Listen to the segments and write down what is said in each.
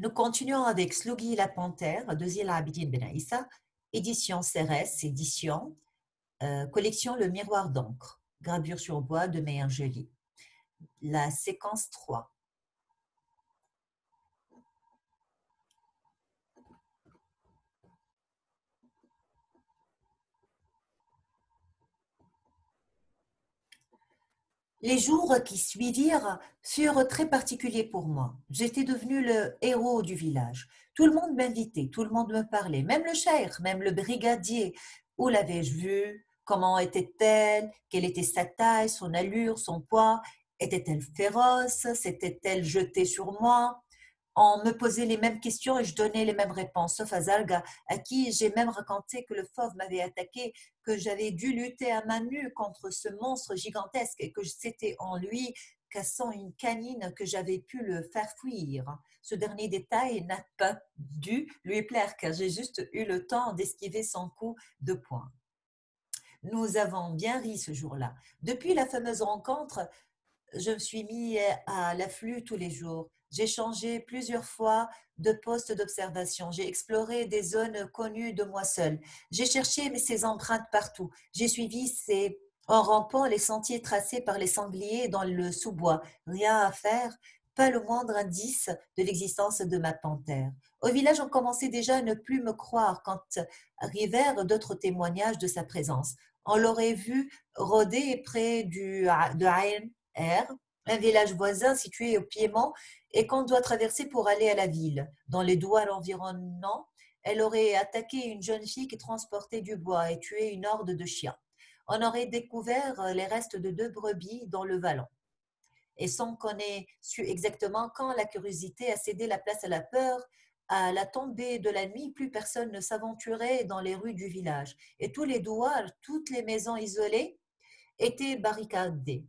Nous continuons avec Slugui la Panthère de Zil Abidine Ben Aïssa, édition CRS, édition, collection Le Miroir d'encre, gravure sur bois de Meyer Joly. La séquence 3. Les jours qui suivirent furent très particuliers pour moi. J'étais devenu le héros du village. Tout le monde m'invitait, tout le monde me parlait, même le cheikh, même le brigadier. Où l'avais-je vu? Comment était-elle? Quelle était sa taille, son allure, son poids? Était-elle féroce? S'était-elle jetée sur moi? On me posait les mêmes questions et je donnais les mêmes réponses, sauf à Zalga, à qui j'ai même raconté que le fauve m'avait attaqué, que j'avais dû lutter à main nue contre ce monstre gigantesque et que c'était en lui, cassant une canine, que j'avais pu le faire fuir. Ce dernier détail n'a pas dû lui plaire, car j'ai juste eu le temps d'esquiver son coup de poing. Nous avons bien ri ce jour-là. Depuis la fameuse rencontre, je me suis mis à l'afflux tous les jours. J'ai changé plusieurs fois de poste d'observation. J'ai exploré des zones connues de moi seule. J'ai cherché ses empreintes partout. J'ai suivi en rampant les sentiers tracés par les sangliers dans le sous-bois. Rien à faire, pas le moindre indice de l'existence de ma panthère. Au village, on commençait déjà à ne plus me croire quand arrivèrent d'autres témoignages de sa présence. On l'aurait vu rôder près de Ain R, un village voisin situé au Piémont et qu'on doit traverser pour aller à la ville. Dans les douanes environnantes, elle aurait attaqué une jeune fille qui transportait du bois et tué une horde de chiens. On aurait découvert les restes de 2 brebis dans le vallon. Et sans qu'on ait su exactement quand la curiosité a cédé la place à la peur, à la tombée de la nuit, plus personne ne s'aventurait dans les rues du village. Et tous les douars, toutes les maisons isolées étaient barricadées.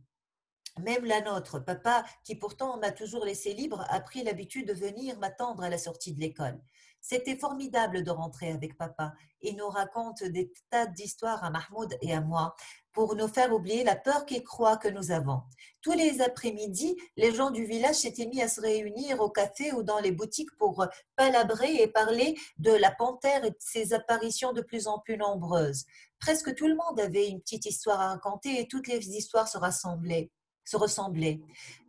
Même la nôtre, papa, qui pourtant m'a toujours laissé libre, a pris l'habitude de venir m'attendre à la sortie de l'école. C'était formidable de rentrer avec papa. Il nous raconte des tas d'histoires à Mahmoud et à moi pour nous faire oublier la peur qu'il croit que nous avons. Tous les après-midi, les gens du village s'étaient mis à se réunir au café ou dans les boutiques pour palabrer et parler de la panthère et de ses apparitions de plus en plus nombreuses. Presque tout le monde avait une petite histoire à raconter et toutes les histoires se ressemblaient.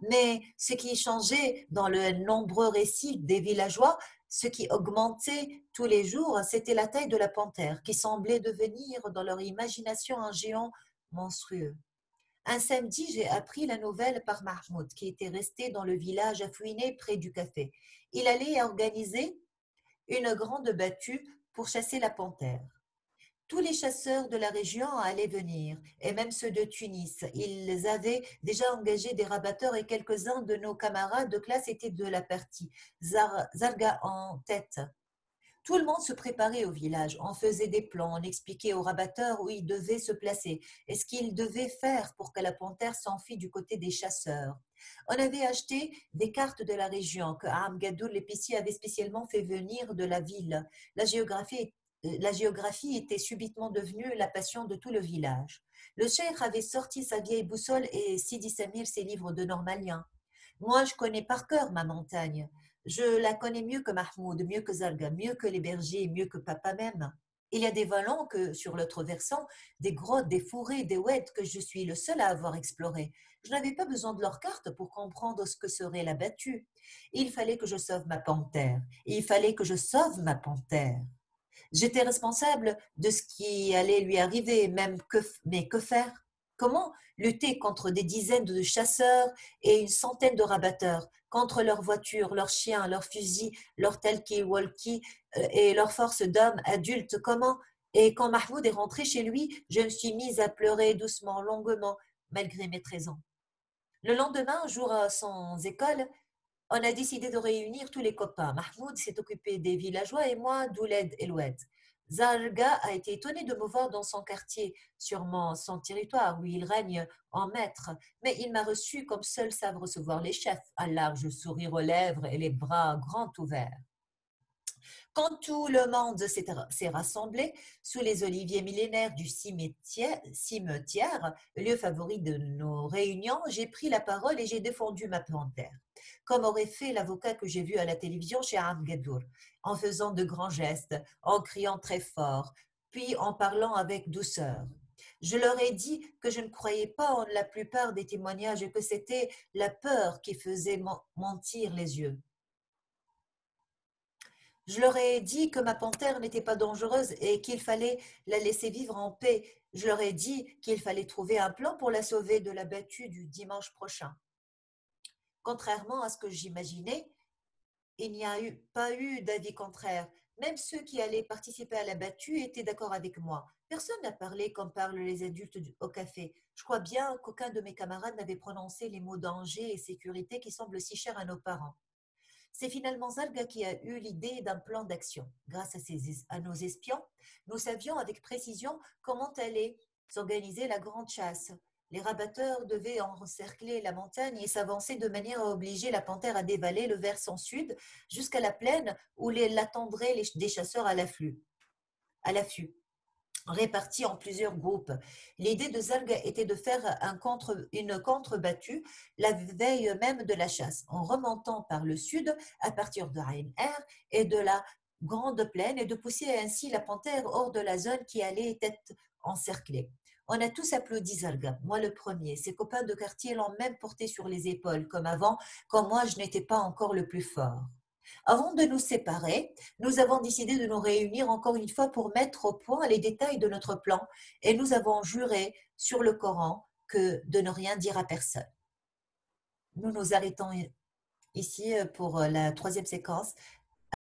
Mais ce qui changeait dans le nombreux récit des villageois, ce qui augmentait tous les jours, c'était la taille de la panthère, qui semblait devenir dans leur imagination un géant monstrueux. Un samedi, j'ai appris la nouvelle par Mahmoud, qui était resté dans le village à fouiner près du café. Il allait organiser une grande battue pour chasser la panthère. Tous les chasseurs de la région allaient venir, et même ceux de Tunis. Ils avaient déjà engagé des rabatteurs et quelques-uns de nos camarades de classe étaient de la partie, Zarga en tête. Tout le monde se préparait au village. On faisait des plans, on expliquait aux rabatteurs où ils devaient se placer et ce qu'ils devaient faire pour que la panthère s'enfuit du côté des chasseurs. On avait acheté des cartes de la région que Gadour l'épicier avait spécialement fait venir de la ville. La géographie était subitement devenue la passion de tout le village. Le cheikh avait sorti sa vieille boussole et Sidi Samir ses livres de normalien. Moi, je connais par cœur ma montagne. Je la connais mieux que Mahmoud, mieux que Zalga, mieux que les bergers, mieux que papa même. Il y a des vallons que, sur l'autre versant, des grottes, des fourrés, des oueds que je suis le seul à avoir explorés. Je n'avais pas besoin de leur carte pour comprendre ce que serait la battue. Il fallait que je sauve ma panthère. Il fallait que je sauve ma panthère. J'étais responsable de ce qui allait lui arriver, mais que faire? Comment lutter contre des dizaines de chasseurs et une centaine de rabatteurs, contre leurs voitures, leurs chiens, leurs fusils, leurs talkie-walkie et leurs forces d'hommes adultes? Comment? Et quand Mahmoud est rentré chez lui, je me suis mise à pleurer doucement, longuement, malgré mes 13 ans. Le lendemain, jour sans école, on a décidé de réunir tous les copains. Mahmoud s'est occupé des villageois et moi d'Ouled et Loued. Zarga a été étonné de me voir dans son quartier, sûrement son territoire où il règne en maître, mais il m'a reçu comme seuls savent recevoir les chefs, un large sourire aux lèvres et les bras grands ouverts. Quand tout le monde s'est rassemblé sous les oliviers millénaires du cimetière, lieu favori de nos réunions, j'ai pris la parole et j'ai défendu ma panthère, comme aurait fait l'avocat que j'ai vu à la télévision chez Gadour, en faisant de grands gestes, en criant très fort, puis en parlant avec douceur. Je leur ai dit que je ne croyais pas en la plupart des témoignages et que c'était la peur qui faisait mentir les yeux. Je leur ai dit que ma panthère n'était pas dangereuse et qu'il fallait la laisser vivre en paix. Je leur ai dit qu'il fallait trouver un plan pour la sauver de la battue du dimanche prochain. Contrairement à ce que j'imaginais, il n'y a pas eu d'avis contraire. Même ceux qui allaient participer à la battue étaient d'accord avec moi. Personne n'a parlé comme parlent les adultes au café. Je crois bien qu'aucun de mes camarades n'avait prononcé les mots danger et sécurité qui semblent si chers à nos parents. C'est finalement Zalga qui a eu l'idée d'un plan d'action. Grâce à nos espions, nous savions avec précision comment allait s'organiser la grande chasse. Les rabatteurs devaient encercler la montagne et s'avancer de manière à obliger la panthère à dévaler le versant sud jusqu'à la plaine où l'attendraient des chasseurs à l'affût répartis en plusieurs groupes. L'idée de Zalg était de faire une contre-battue la veille même de la chasse, en remontant par le sud à partir de Ain Er et de la grande plaine et de pousser ainsi la panthère hors de la zone qui allait être encerclée. On a tous applaudi Zalga, moi le premier. Ses copains de quartier l'ont même porté sur les épaules, comme avant, quand moi je n'étais pas encore le plus fort. Avant de nous séparer, nous avons décidé de nous réunir encore une fois pour mettre au point les détails de notre plan et nous avons juré sur le Coran de ne rien dire à personne. Nous nous arrêtons ici pour la troisième séquence.